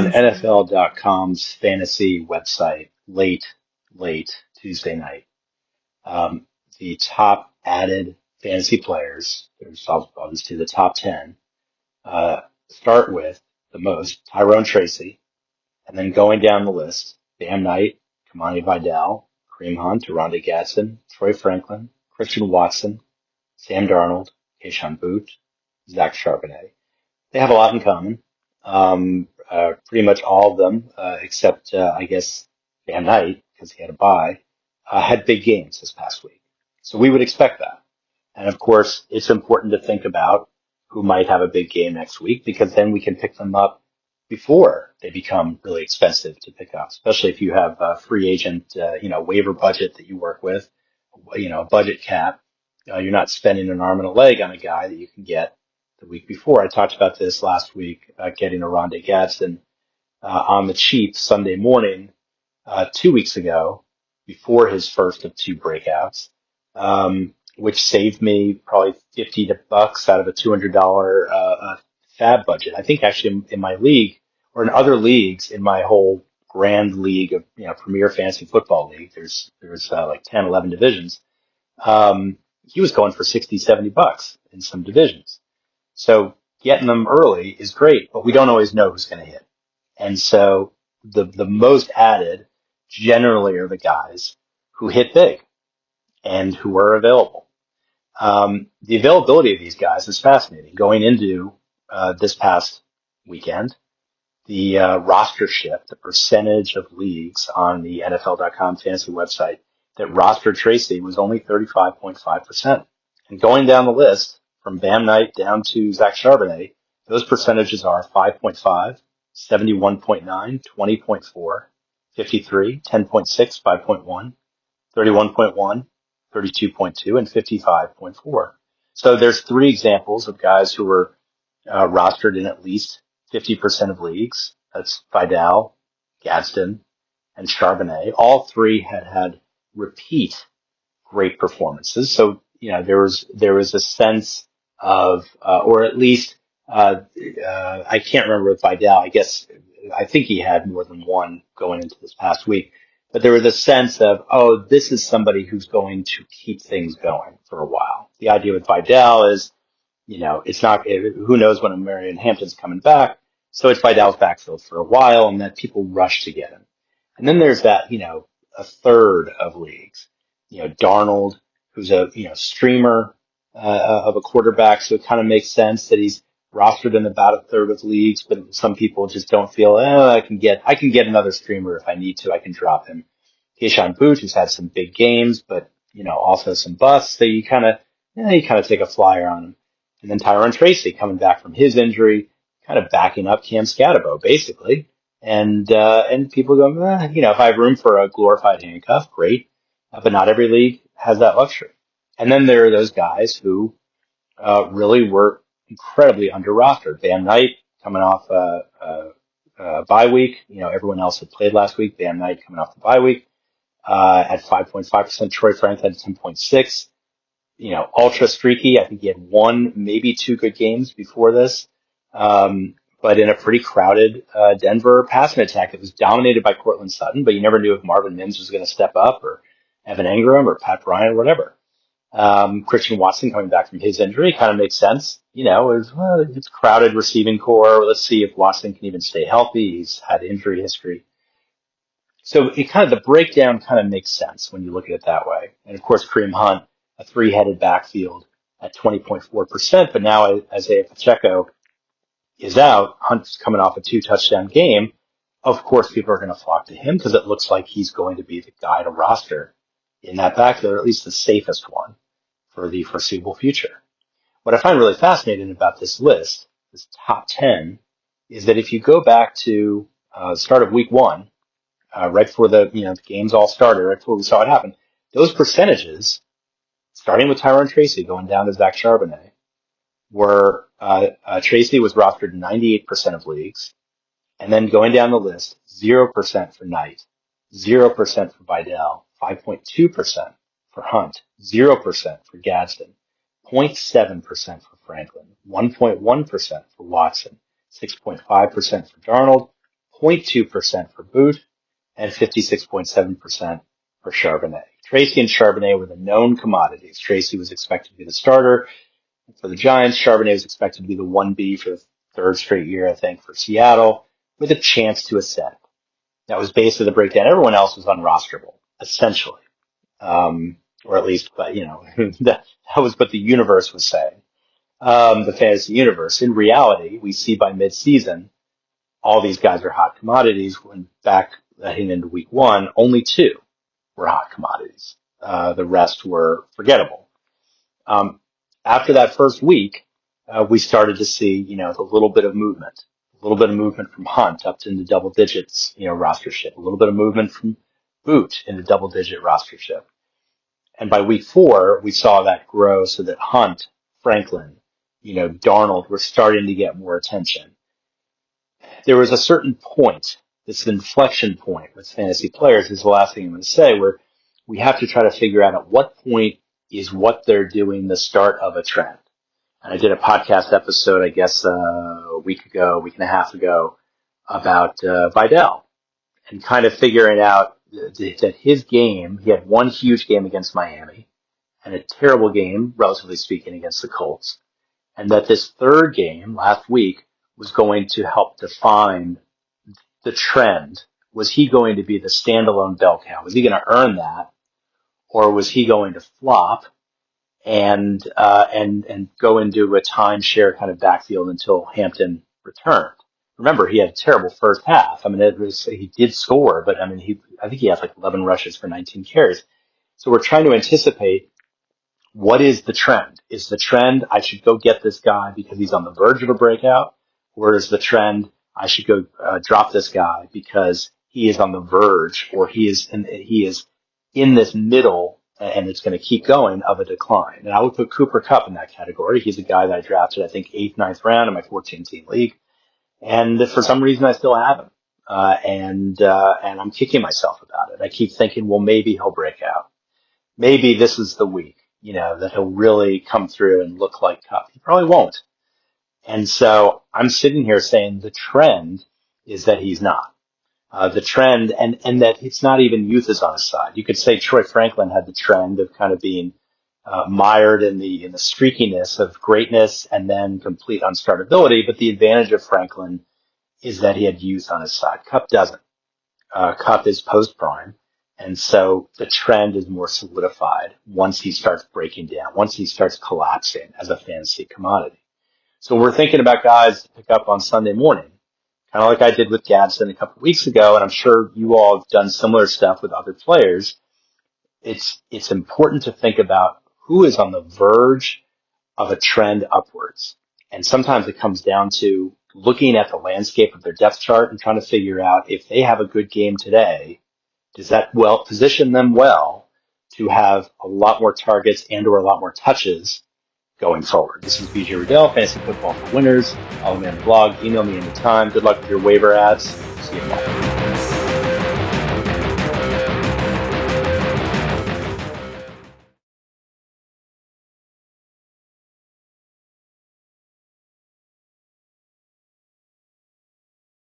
on NFL.com's fantasy website late Tuesday night. Um, the top added fantasy players, I'll just do the top 10, start with the most, Tyrone Tracy, and then going down the list, Bam Knight, Kamani Vidal, Kareem Hunt, Rondé Gadsden, Troy Franklin, Christian Watson, Sam Darnold, Keyshawn Booth, Zach Charbonnet. They have a lot in common. Pretty much all of them, except, I guess, Van Knight, because he had a bye, had big games this past week. So we would expect that. And of course, it's important to think about who might have a big game next week, because then we can pick them up before they become really expensive to pick up, especially if you have a free agent, waiver budget that you work with, budget cap. You're not spending an arm and a leg on a guy that you can get the week before. I talked about this last week about getting a Rondé Gadsden on the cheap Sunday morning 2 weeks ago before his first of two breakouts, which saved me probably $50 out of a $200 fab budget. I think actually in my league or in other leagues in my whole grand league of Premier Fantasy Football League, there's like 10, 11 divisions. He was going for $60, $70 in some divisions. So getting them early is great, but we don't always know who's going to hit. And so the most added generally are the guys who hit big and who are available. The availability of these guys is fascinating. Going into this past weekend, the roster shift, the percentage of leagues on the NFL.com fantasy website that rostered Tracy was only 35.5%. And going down the list, from Bam Knight down to Zach Charbonnet, those percentages are 5.5, 71.9, 20.4, 53, 10.6, 5.1, 31.1, 32.2, and 55.4. So there's three examples of guys who were rostered in at least 50% of leagues. That's Vidal, Gadsden, and Charbonnet. All three had repeat great performances. So, there was a sense of, or at least, I can't remember with Vidal. I think he had more than one going into this past week, but there was a sense of, oh, this is somebody who's going to keep things going for a while. The idea with Vidal is, it's not, who knows when Marion Hampton's coming back. So it's Vidal's backfield for a while, and that people rush to get him. And then there's that, a third of leagues, Darnold, who's a, streamer, of a quarterback. So it kind of makes sense that he's rostered in about a third of leagues, but some people just don't feel, I can get another streamer if I need to. I can drop him. Keyshawn Booth, who's had some big games, but, also some busts. So you kind of take a flyer on him. And then Tyrone Tracy coming back from his injury, kind of backing up Cam Scatterbo, basically. And people go, if I have room for a glorified handcuff, great. But not every league has that luxury. And then there are those guys who, really were incredibly under-rostered. Bam Knight coming off a bye week. Everyone else had played last week. Bam Knight coming off the bye week, at 5.5%. Troy Franklin at 10.6. Ultra streaky. I think he had one, maybe two good games before this. But in a pretty crowded, Denver passing attack that was dominated by Cortland Sutton, but you never knew if Marvin Mims was going to step up or Evan Engram or Pat Bryant or whatever. Christian Watson coming back from his injury kind of makes sense. It's crowded receiving core. Let's see if Watson can even stay healthy. He's had injury history. So the breakdown kind of makes sense when you look at it that way. And of course, Kareem Hunt, a three-headed backfield at 20.4%, but now Isaiah Pacheco is out. Hunt's coming off a 2-touchdown game. Of course, people are going to flock to him because it looks like he's going to be the guy to roster in that backfield, or at least the safest one for the foreseeable future. What I find really fascinating about this list, this top 10, is that if you go back to the start of week one, right before the games all started, right before we saw it happen, those percentages, starting with Tyrone Tracy going down to Zach Charbonnet, were Tracy was rostered in 98% of leagues, and then going down the list, 0% for Knight, 0% for Vidal, 5.2% for Hunt, 0% for Gadsden, 0.7% for Franklin, 1.1% for Watson, 6.5% for Darnold, 0.2% for Boot, and 56.7% for Charbonnet. Tracy and Charbonnet were the known commodities. Tracy was expected to be the starter for the Giants. Charbonnet was expected to be the 1B for the third straight year, I think, for Seattle, with a chance to ascend. That was basically the breakdown. Everyone else was unrosterable, essentially. Or at least, but that was what the universe was saying. The fantasy universe. In reality, we see by midseason, all these guys are hot commodities. When back heading into week one, only two were hot commodities. The rest were forgettable. After that first week, we started to see, a little bit of movement from Hunt up into double digits, rostership, a little bit of movement from Boot into double digit rostership. And by week 4, we saw that grow so that Hunt, Franklin, Darnold were starting to get more attention. There was a certain point, this inflection point with fantasy players is the last thing I'm going to say, where we have to try to figure out at what point is what they're doing the start of a trend. And I did a podcast episode, I guess, a week and a half ago about Vidal and kind of figuring out that his game, he had one huge game against Miami and a terrible game, relatively speaking, against the Colts. And that this third game last week was going to help define the trend. Was he going to be the standalone bell cow? Was he going to earn that? Or was he going to flop and go into a timeshare kind of backfield until Hampton returned? Remember, he had a terrible first half. I mean, he did score, but I think he had like 11 rushes for 19 carries. So we're trying to anticipate, what is the trend? Is the trend I should go get this guy because he's on the verge of a breakout? Or is the trend I should go drop this guy because he is on the verge, or he is in this middle, and it's going to keep going, of a decline? And I would put Cooper Kupp in that category. He's a guy that I drafted, I think, 8th, 9th round in my 14-team league. And for some reason, I still have him. And I'm kicking myself about it. I keep thinking, well, maybe he'll break out. Maybe this is the week, that he'll really come through and look like Kupp. He probably won't. And so I'm sitting here saying the trend is that he's not. The trend, and that it's not even youth is on his side. You could say Troy Franklin had the trend of kind of being mired in the streakiness of greatness and then complete unstartability. But the advantage of Franklin is that he had youth on his side. Kupp doesn't. Kupp is post-prime. And so the trend is more solidified once he starts breaking down, once he starts collapsing as a fantasy commodity. So we're thinking about guys to pick up on Sunday morning, kind of like I did with Gadsden a couple of weeks ago, and I'm sure you all have done similar stuff with other players. It's important to think about who is on the verge of a trend upwards. And sometimes it comes down to looking at the landscape of their depth chart and trying to figure out, if they have a good game today, does that position them well to have a lot more targets and or a lot more touches going forward? This is BJ Riddell, Fantasy Football for Winners. Follow me on the blog. Email me anytime. Good luck with your waiver ads. See you tomorrow.